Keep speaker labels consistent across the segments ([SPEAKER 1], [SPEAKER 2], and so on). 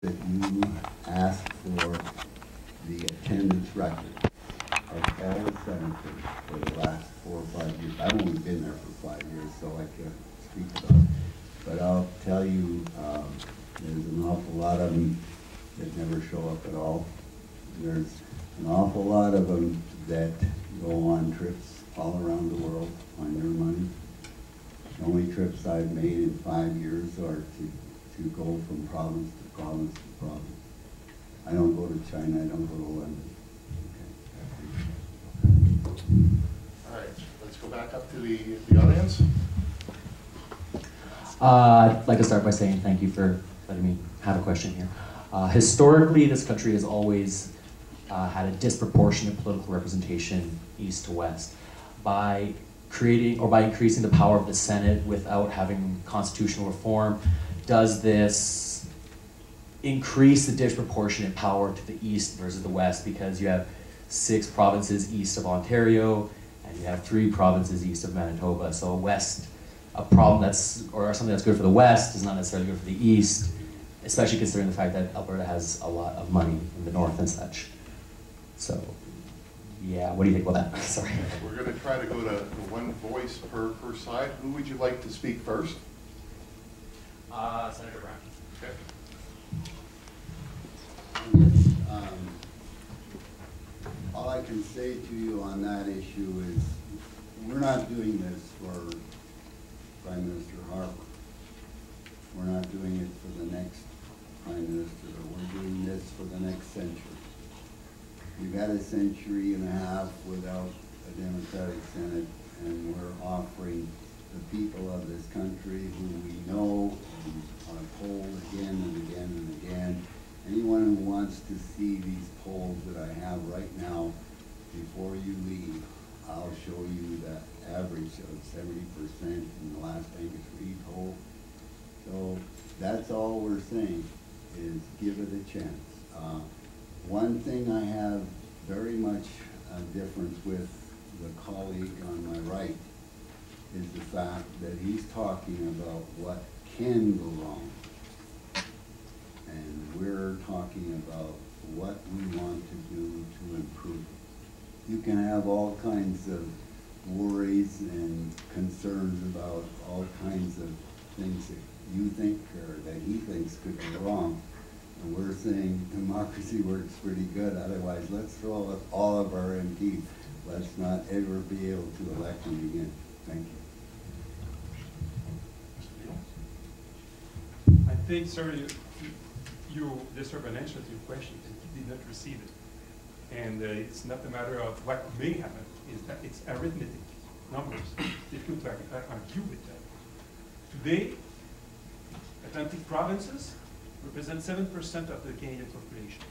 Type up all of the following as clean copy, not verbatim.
[SPEAKER 1] that you asked for the attendance record of all the senators for the last 4 or 5 years. I've only been there for 5 years, so I can't speak about it. But I'll tell you, there's an awful lot of them that never show up at all. There's an awful lot of them that go on trips all around the world on their money. The only trips I've made in 5 years are to go from province to province to province. I don't go to China, I don't go to London. Okay.
[SPEAKER 2] All right, let's go back up to the audience.
[SPEAKER 3] I'd like to start by saying thank you for letting me have a question here. Historically, this country has always had a disproportionate political representation east to west. By creating or by increasing the power of the Senate without having constitutional reform, does this increase the disproportionate power to the east versus the west, because you have 6 provinces east of Ontario and you have 3 provinces east of Manitoba? So a problem that's, or something that's good for the west is not necessarily good for the east, especially considering the fact that Alberta has a lot of money in the north and such. So, yeah, what do you think about that? Sorry.
[SPEAKER 2] We're going to try to go to one voice per side. Who would you like to speak first?
[SPEAKER 3] Senator Brown.
[SPEAKER 2] Okay.
[SPEAKER 1] All I can say to you on that issue is we're not doing this for Prime Minister Harper. We're not doing it for the next Prime Minister. We're doing this for the next century. We've had a century and a half without a Democratic Senate, and we're offering the people of this country who we know and are polled again and again and again. Anyone who wants to see these polls that I have right now, before you leave, I'll show you the average of 70% in the last Angus Reid poll. So that's all we're saying, is give it a chance. One thing I have very much a difference with the colleague on my right is the fact that he's talking about what can go wrong. And we're talking about what we want to do to improve. You can have all kinds of worries and concerns about all kinds of things that you think or that he thinks could go wrong. And we're saying democracy works pretty good, otherwise let's throw out all of our MPs. Let's not ever be able to elect them again. Thank you.
[SPEAKER 4] I think, sir, you deserve an answer to your question, and you did not receive it. And it's not a matter of what may happen, it's arithmetic, numbers. Difficult to argue with that. Today, Atlantic provinces represent 7% of the Canadian population.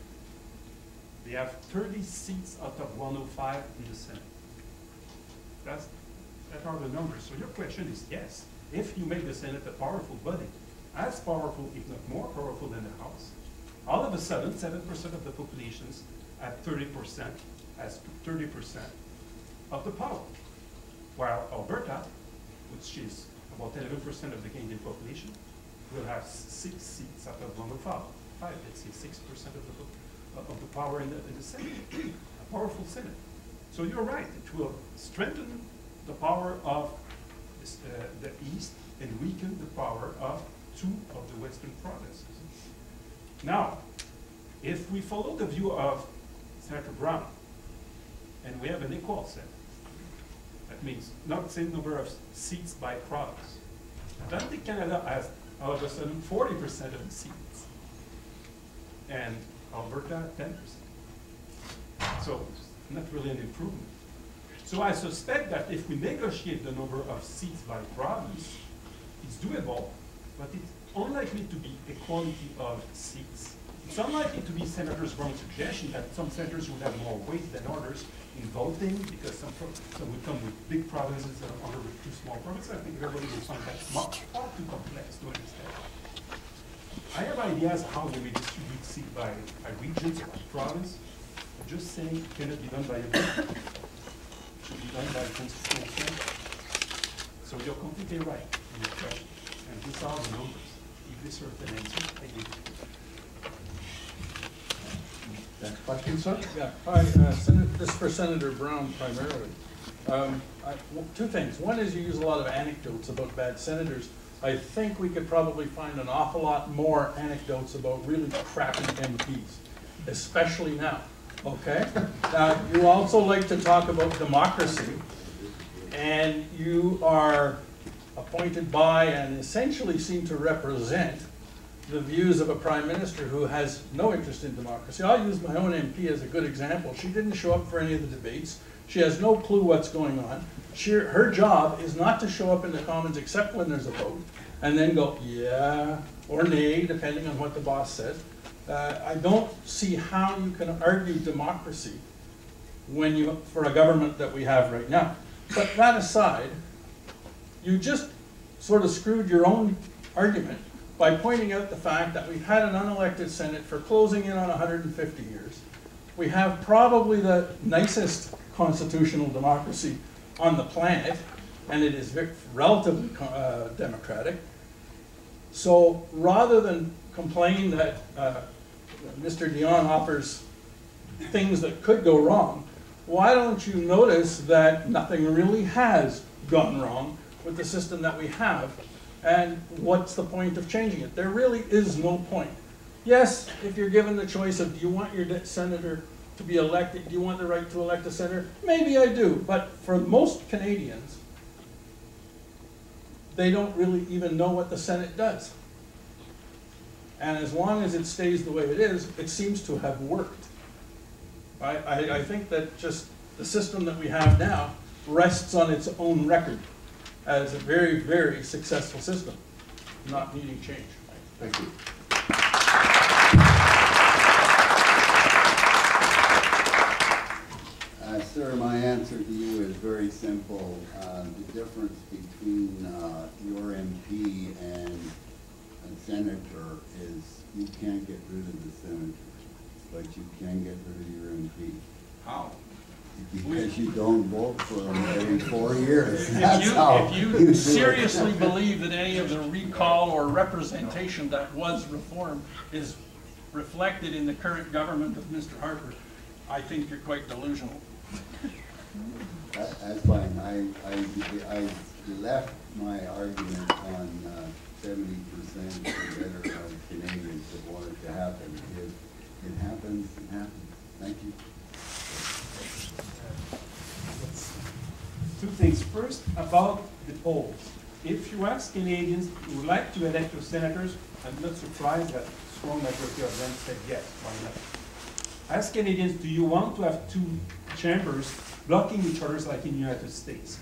[SPEAKER 4] They have 30 seats out of 105 in the Senate. That are the numbers. So your question is yes, if you make the Senate a powerful body, as powerful, if not more powerful than the House, all of a sudden, 7% of the populations at 30% as 30% of the power. While Alberta, which is about 11% of the Canadian population, will have 6 seats out of 105. Let's say 6% of the power in the Senate, a powerful Senate. So you're right, it will strengthen the power of the East and weaken the power of 2 of the Western provinces. Now, if we follow the view of Senator Brown, and we have an equal Senate, that means not the same number of seats by province. Atlantic Canada has all of a sudden 40% of the seats, and Alberta 10%. So it's not really an improvement. So I suspect that if we negotiate the number of seats by province, it's doable, but it's unlikely to be equality of seats. It's unlikely to be Senator Brown's suggestion that some senators would have more weight than others in voting, because some would come with big provinces and others with 2 small provinces. I think everybody will find that far too complex to understand. I have ideas how we redistribute seats by regions or by province. I'm just saying it cannot be done by a vote. It should be done by constitutional change. So you're completely right in your question. And these are the numbers. If this sort of an answer, I give it.
[SPEAKER 2] Question, sir?
[SPEAKER 5] Yeah, hi, this is for Senator Brown primarily. Two things. One is you use a lot of anecdotes about bad senators. I think we could probably find an awful lot more anecdotes about really crappy MPs, especially now, okay? Now, you also like to talk about democracy, and you are appointed by and essentially seem to represent the views of a prime minister who has no interest in democracy. I'll use my own MP as a good example. She didn't show up for any of the debates. She has no clue what's going on. Her job is not to show up in the Commons except when there's a vote, and then go, yeah, or nay, depending on what the boss says. I don't see how you can argue democracy for a government that we have right now. But that aside, you just sort of screwed your own argument by pointing out the fact that we've had an unelected Senate for closing in on 150 years. We have probably the nicest constitutional democracy on the planet, and it is relatively democratic. So rather than complain that Mr. Dion offers things that could go wrong, why don't you notice that nothing really has gone wrong with the system that we have? And what's the point of changing it? There really is no point. Yes, if you're given the choice of, do you want your senator to be elected, do you want the right to elect a senator? Maybe I do, but for most Canadians, they don't really even know what the Senate does. And as long as it stays the way it is, it seems to have worked. I think that just the system that we have now rests on its own record as a very, very successful system, not needing change.
[SPEAKER 2] Thank you.
[SPEAKER 1] Sir, my answer to you is very simple. The difference between your MP and a senator is you can't get rid of the senator, but you can get rid of your MP.
[SPEAKER 5] How?
[SPEAKER 1] Because you don't vote for them every 4 years. If
[SPEAKER 6] you seriously believe that any of the recall or representation that was reformed is reflected in the current government of Mr. Harper, I think you're quite delusional.
[SPEAKER 1] That's fine. I left my argument on 70% or better of Canadians that want it to happen. If it happens, it happens. Thank you.
[SPEAKER 4] Two things. First, about the polls. If you ask Canadians who would like to elect your senators, I'm not surprised that a strong majority of them said yes, why not? Ask Canadians, do you want to have two chambers blocking each other like in the United States?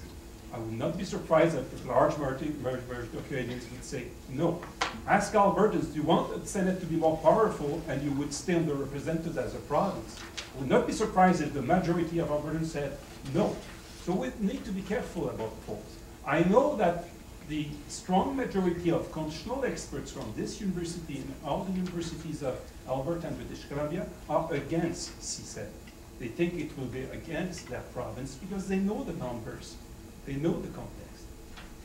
[SPEAKER 4] I would not be surprised if a large majority of Canadians would say no. Ask Albertans, do you want the Senate to be more powerful and you would stay underrepresented as a province? I would not be surprised if the majority of Albertans said no. So we need to be careful about polls. I know that the strong majority of constitutional experts from this university and all the universities of Alberta and British Columbia are against C-7. They think it will be against that province because they know the numbers. They know the context.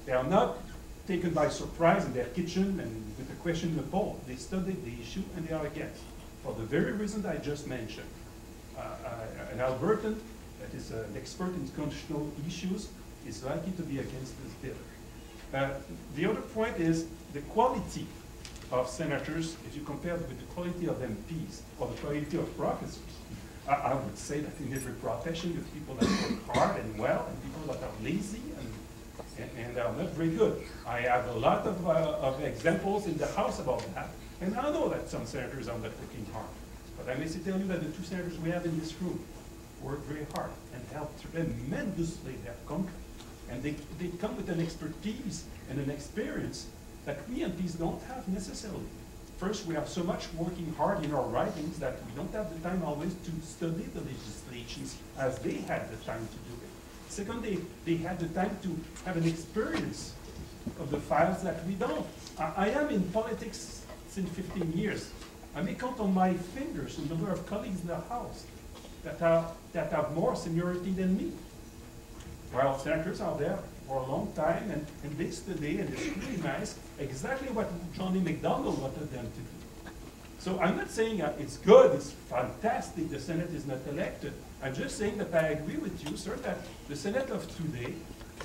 [SPEAKER 4] They are not taken by surprise in their kitchen and with a question in the poll. They studied the issue and they are against. For the very reason that I just mentioned. An Albertan that is an expert in constitutional issues is likely to be against this bill. The other point is the quality of senators, if you compare it with the quality of MPs or the quality of professors. I would say that in every profession, there's people that work hard and well, and people that are lazy and are not very good. I have a lot of examples in the House about that, and I know that some senators are not working hard. But I may tell you that the two senators we have in this room work very hard and help tremendously their country. And they come with an expertise and an experience that we MPs don't have necessarily. First, we have so much working hard in our writings that we don't have the time always to study the legislations as they had the time to do it. Second, they had the time to have an experience of the files that we don't. I am in politics since 15 years. I may count on my fingers the number of colleagues in the House that have more seniority than me. While senators are there for a long time, and they study, and it's really nice, exactly what Johnny MacDonald wanted them to do. So I'm not saying it's good, it's fantastic, the Senate is not elected. I'm just saying that I agree with you, sir, that the Senate of today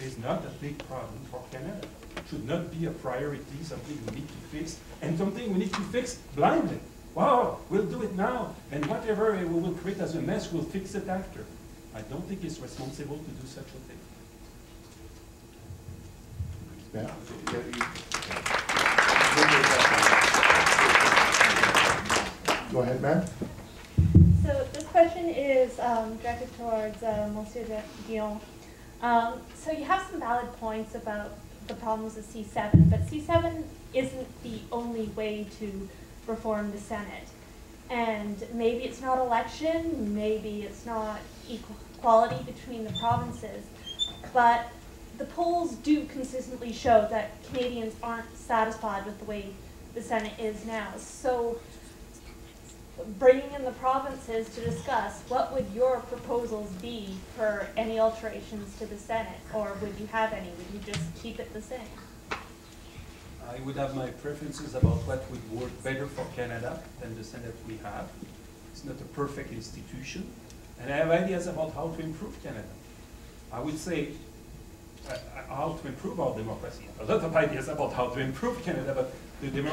[SPEAKER 4] is not a big problem for Canada. It should not be a priority, something we need to fix, and something we need to fix blindly. Wow, we'll do it now, and whatever we will create as a mess, we'll fix it after. I don't think it's responsible to do such a thing.
[SPEAKER 2] Yeah. Go ahead, Matt.
[SPEAKER 7] So this question is directed towards Monsieur Dion. So you have some valid points about the problems of C-7, but C-7 isn't the only way to reform the Senate. And maybe it's not election, maybe it's not equality between the provinces, but the polls do consistently show that Canadians aren't satisfied with the way the Senate is now. So bringing in the provinces to discuss what would your proposals be for any alterations to the Senate, or would you have any? Would you just keep it the same?
[SPEAKER 4] I would have my preferences about what would work better for Canada than the Senate we have. It's not a perfect institution, and I have ideas about how to improve Canada. I would say how to improve our democracy. A lot of ideas about how to improve Canada, but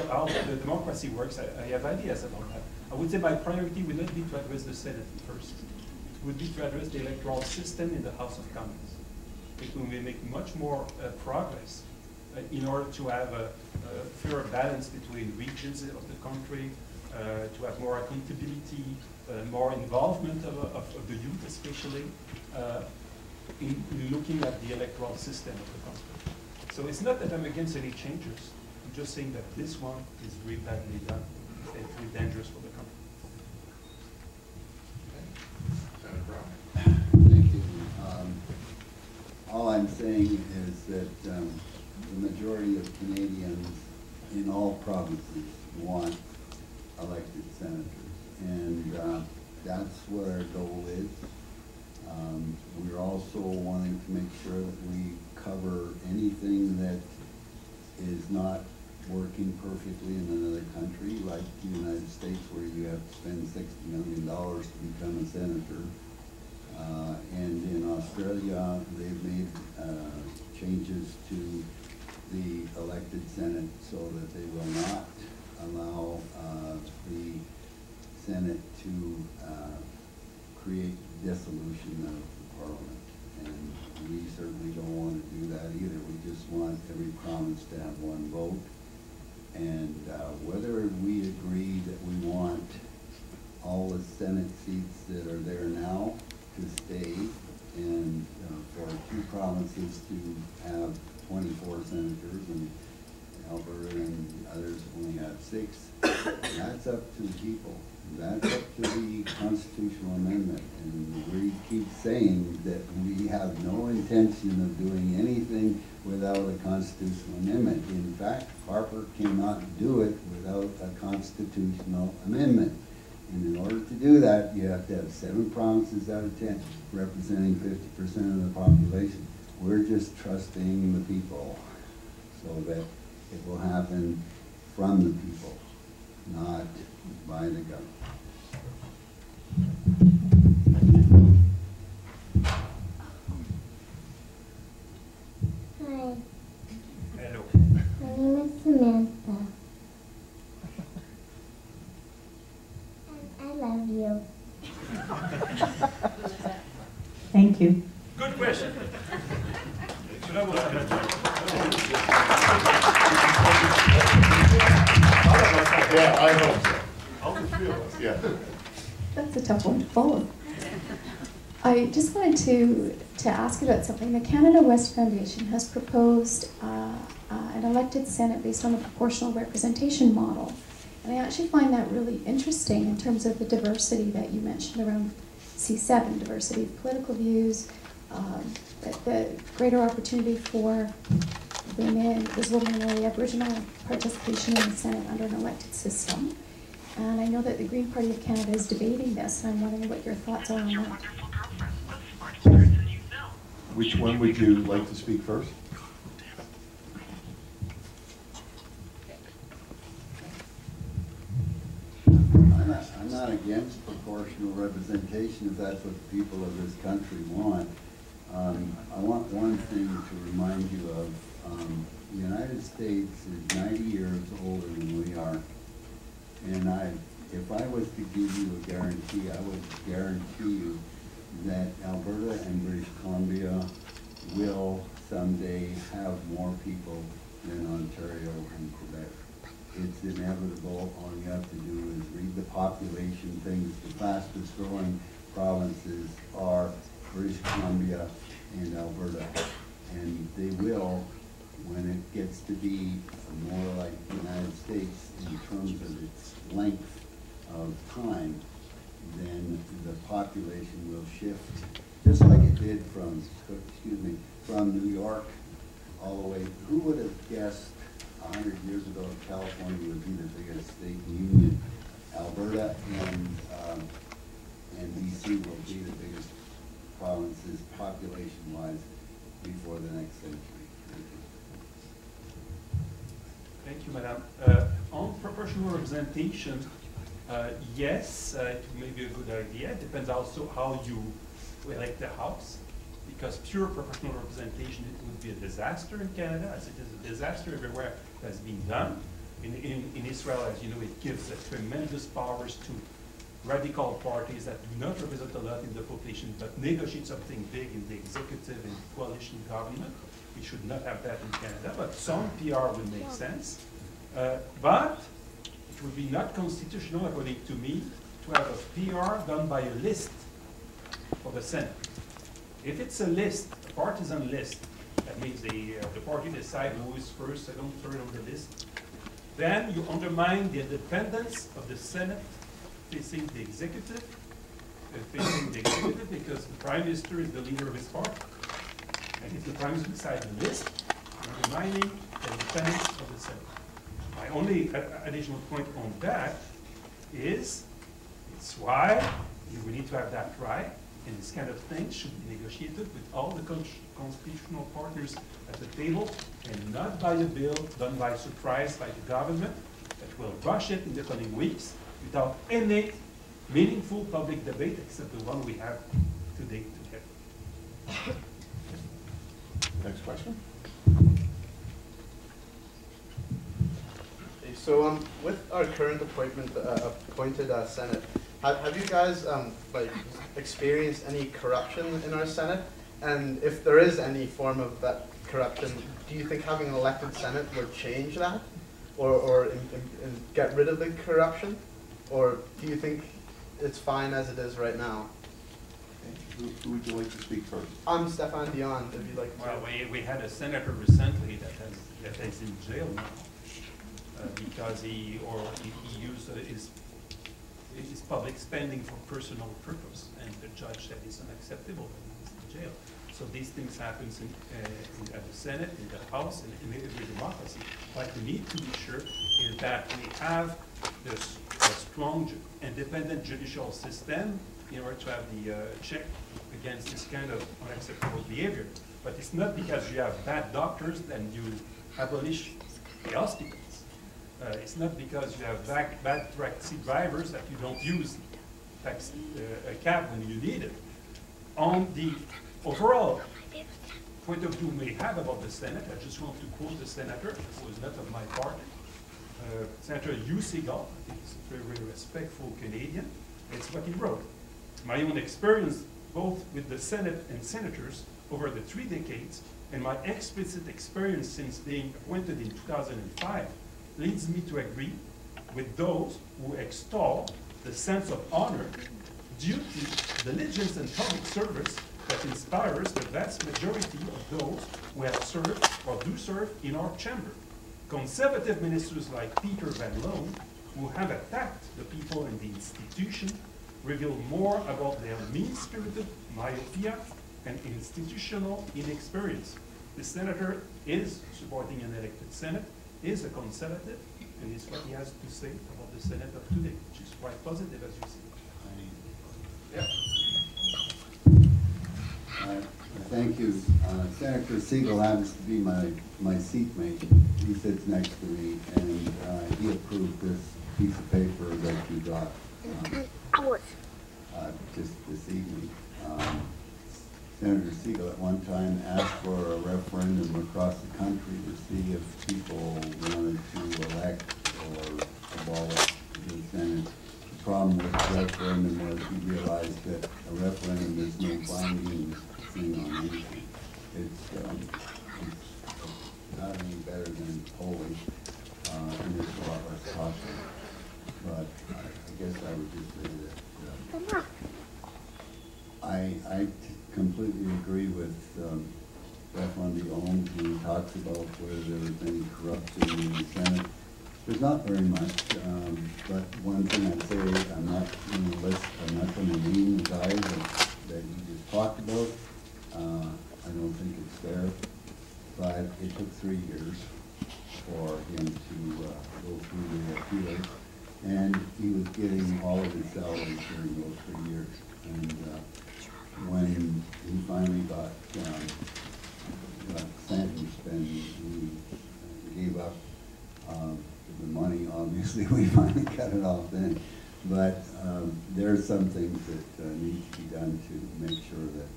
[SPEAKER 4] how the democracy works, I have ideas about that. I would say my priority would not be to address the Senate first. It would be to address the electoral system in the House of Commons. It will make much more progress in order to have a fairer balance between regions of the country, to have more accountability, more involvement of the youth especially, in looking at the electoral system of the country. So it's not that I'm against any changes. I'm just saying that this one is really badly done. It's really dangerous for the country.
[SPEAKER 2] Senator Brown.
[SPEAKER 1] Thank you. All I'm saying is that the majority of Canadians in all provinces want elected senators, and that's what our goal is. We're also wanting to make sure that we cover anything that is not working perfectly in another country, like the United States, where you have to spend $60 million to become a senator. And in Australia, they've made changes to the elected Senate so that they will not allow the Senate to create dissolution of the Parliament. And we certainly don't want to do that either. We just want every province to have one vote. And whether we agree that we want all the Senate seats that are there now to stay, and for 2 provinces to have 24 senators, and Alberta and others only have 6, that's up to the people. That's up to the constitutional amendment. And we keep saying that we have no intention of doing anything without a constitutional amendment. In fact, Harper cannot do it without a constitutional amendment. And in order to do that, you have to have 7 provinces out of 10 representing 50% of the population. We're just trusting the people so that it will happen from the people, not by the government.
[SPEAKER 8] Hi,
[SPEAKER 4] Hello.
[SPEAKER 8] my name is Samantha. And I love you.
[SPEAKER 9] Thank you.
[SPEAKER 4] Good question. Bravo, Samantha.
[SPEAKER 2] Yeah, I hope so.
[SPEAKER 4] All the 3 of us.
[SPEAKER 2] Yeah.
[SPEAKER 9] That's a tough one to follow. I just wanted to ask about something. The Canada West Foundation has proposed an elected Senate based on the proportional representation model. And I actually find that really interesting in terms of the diversity that you mentioned around C-7, diversity of political views, the greater opportunity for women, visible minority, Aboriginal participation in the Senate under an elected system. And I know that the Green Party of Canada is debating this, and I'm wondering what your thoughts are on that.
[SPEAKER 2] Which one would you like to speak first?
[SPEAKER 1] I'm not against proportional representation if that's what the people of this country want. I want one thing to remind you of. The United States is 90 years older than we are. And if I was to give you a guarantee, I would guarantee you that Alberta and British Columbia will someday have more people than Ontario and Quebec. It's inevitable. All you have to do is read the population things. The fastest growing provinces are British Columbia and Alberta. And they will, when it gets to be more like the United States in terms of its length of time, then the population will shift, just like it did from New York all the way. Who would have guessed 100 years ago California would be the biggest state in the Union? Alberta and BC will be the biggest provinces population-wise before the next century.
[SPEAKER 4] Thank you, Madam. On proportional representation, yes, it may be a good idea. It depends also how you elect the House, because pure proportional representation, it would be a disaster in Canada, as it is a disaster everywhere that's being done. In Israel, as you know, it gives tremendous powers to radical parties that do not represent a lot in the population, but negotiate something big in the executive and coalition government. We should not have that in Canada, but some PR would make sense. But it would be not constitutional, according to me, to have a PR done by a list for the Senate. If it's a list, a partisan list, that means the party decide who is first, second, third on the list, then you undermine the independence of the Senate facing the executive, because the Prime Minister is the leader of his party. And if the Prime Minister decides the list, you're undermining the independence of the Senate. My only additional point on that is, it's why we need to have that right, and this kind of thing should be negotiated with all the constitutional partners at the table, and not by a bill done by surprise by the government that will rush it in the coming weeks without any meaningful public debate except the one we have today together.
[SPEAKER 2] Next question.
[SPEAKER 10] So with our current appointed Senate, have you guys like experienced any corruption in our Senate? And if there is any form of that corruption, do you think having an elected Senate would change that, or get rid of the corruption, or do you think it's fine as it is right now?
[SPEAKER 2] Who would you like to speak first?
[SPEAKER 10] I'm Stephane Dion, if you'd like to.
[SPEAKER 4] Well, we had a senator recently that is in jail now because he used his public spending for personal purpose, and the judge said it's unacceptable and he's in jail. So these things happen at the Senate, in the House, and in every democracy. What we need to be sure is that we have this strong, independent judicial system in order to have the check against this kind of unacceptable behavior. But it's not because you have bad doctors that you abolish the hospitals. It's not because you have bad taxi drivers that you don't use a cab when you need it. On the overall point of view we have about the Senate, I just want to quote the senator, who is not of my party, Senator Hugh Segal. I think he's a very, very respectful Canadian. It's what he wrote. My own experience, both with the Senate and senators over the 3 decades, and my explicit experience since being appointed in 2005, leads me to agree with those who extol the sense of honor, duty, diligence, and public service that inspires the vast majority of those who have served or do serve in our chamber. Conservative ministers like Peter Van Loan, who have attacked the people and the institution, reveal more about their mean-spirited myopia and institutional inexperience. The senator is supporting an elected Senate, is a conservative, and is what he has to say about the Senate of today, which is quite positive, as you see. Yeah.
[SPEAKER 1] Thank you. Senator Segal happens to be my seatmate. He sits next to me, and he approved this piece of paper that you got. just this evening. Senator Siegel at one time asked for a referendum across the country to see if people wanted to elect or abolish the Senate. The problem with the referendum was he realized that a referendum is no binding thing on anything. It's not any better than polling, and it's a lot less costly. But I guess I would just say that I completely agree with Stephane Dion, who talks about whether there was any corruption in the Senate. There's not very much, but one thing I'd say, I'm not going to list, I'm not going to name the guys that you just talked about. I don't think it's fair, but it took 3 years for him to go through the appeals, and he was getting all of his salaries during those 3 years. And when he finally got sentenced and he gave up the money, obviously we finally cut it off then. But there's some things that need to be done to make sure that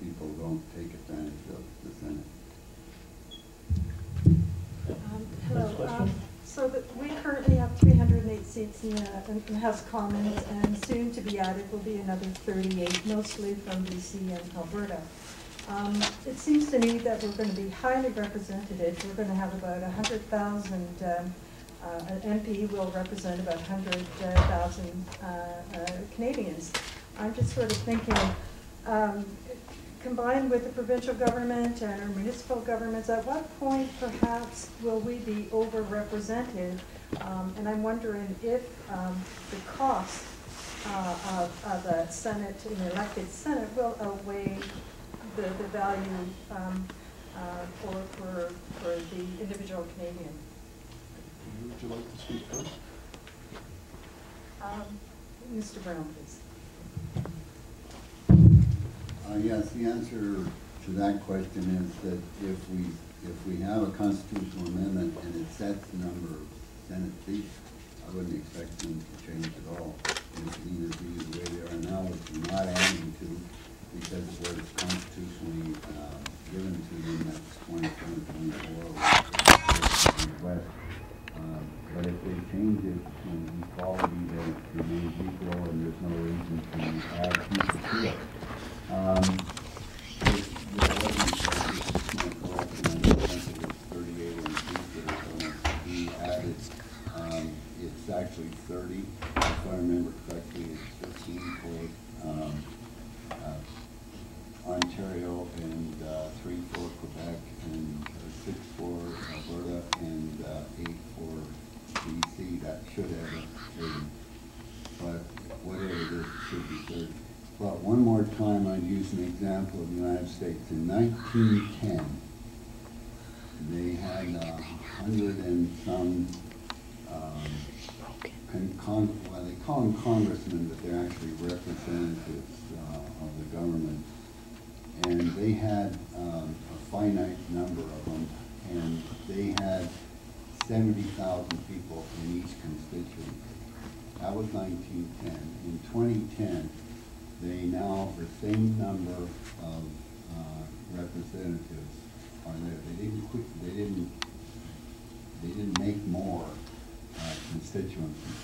[SPEAKER 1] people don't take advantage of the Senate.
[SPEAKER 11] Hello. So we currently have 308 seats in the House of Commons, and soon to be added will be another 38, mostly from BC and Alberta. It seems to me that we're going to be highly represented. We're going to have about 100,000, an MP will represent about 100,000 Canadians. I'm just sort of thinking, combined with the provincial government and our municipal governments, at what point perhaps will we be overrepresented? And I'm wondering if the cost of a Senate, an elected Senate, will outweigh the value for the individual Canadian.
[SPEAKER 2] Would you like to speak first?
[SPEAKER 11] Mr. Brown, please.
[SPEAKER 1] Yes, the answer to that question is that if we have a constitutional amendment and it sets the number of Senate seats, I wouldn't expect them to change at all. It can either be the way they are now, which we're not adding to, because of what is constitutionally given to them, that's 27, 24, West. But if they change it to equality, that it remains equal, and there's no reason to add people to it. It's actually 30, if I remember correctly. It's 15 for Ontario, and 3 for Quebec, and 6 for Alberta, and 8 for BC. That should have a 30. But whatever it is, it should be 30. But one more time, I'd use an example of the United States. In 1910, they had 100 and some, well, they call them congressmen, but they're actually representatives of the government. And they had a finite number of them, and they had 70,000 people in each constituency. That was 1910. In 2010, they now, the same number of representatives are there. They didn't make more constituencies.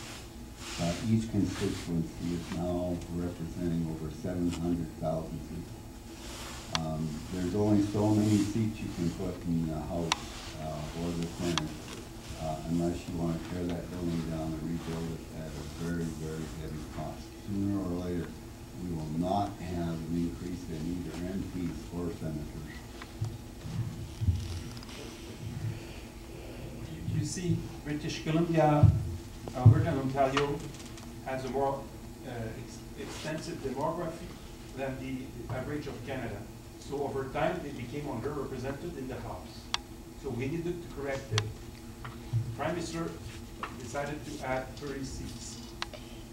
[SPEAKER 1] Each constituency is now representing over 700,000 people. There's only so many seats you can put in the House or the Senate, unless you want to tear that building down and rebuild it at a very, very heavy cost. Sooner or later, we will not have an increase in either MPs or senators.
[SPEAKER 4] You see, British Columbia, Alberta, and Ontario has a more extensive demography than the average of Canada. So over time, they became underrepresented in the House. So we needed to correct it. The Prime Minister decided to add 30 seats.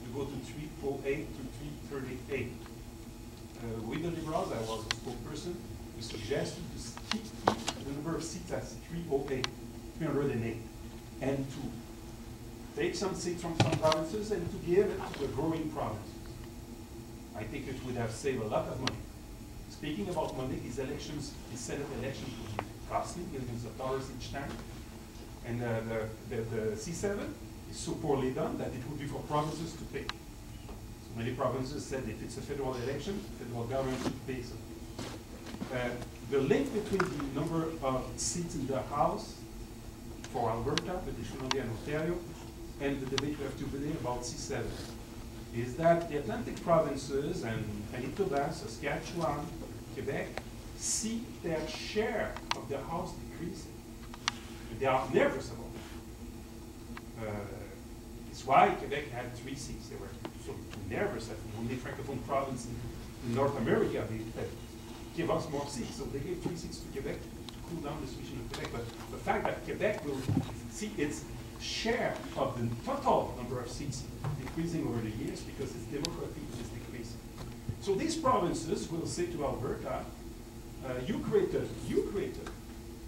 [SPEAKER 4] We go to 308 to 338. With the Liberals, I was a spokesperson, we suggested to keep the number of seats as 308 and 2. take some seats from some provinces and to give it to a growing province. I think it would have saved a lot of money. Speaking about money, these elections, these Senate elections would be costly, millions of dollars each time. And the C-7 is so poorly done that it would be for provinces to pay. So many provinces said if it's a federal election, the federal government should pay something. The link between the number of seats in the House for Alberta, additionally in Ontario, and the debate we have today about C-7 is that the Atlantic provinces and Manitoba, Saskatchewan, Quebec see their share of the House decreasing. They are nervous about it. It's why Quebec had 3 seats. They were so nervous that the only francophone province in North America, they give us more seats. So they gave 3 seats to Quebec to cool down the situation of Quebec. But the fact that Quebec will see its share of the total number of seats decreasing over the years because its demography is decreasing. So these provinces will say to Alberta, you created,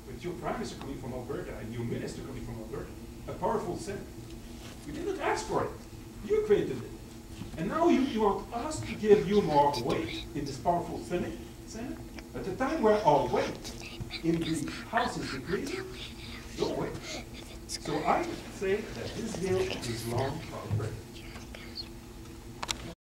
[SPEAKER 4] with your prime minister coming from Alberta and your minister coming from Alberta, a powerful Senate. We didn't ask for it. You created it. And now you want us to give you more weight in this powerful Senate at a time where our weight in the House is decreasing? No way. So I say that this bill is wrong for Alberta.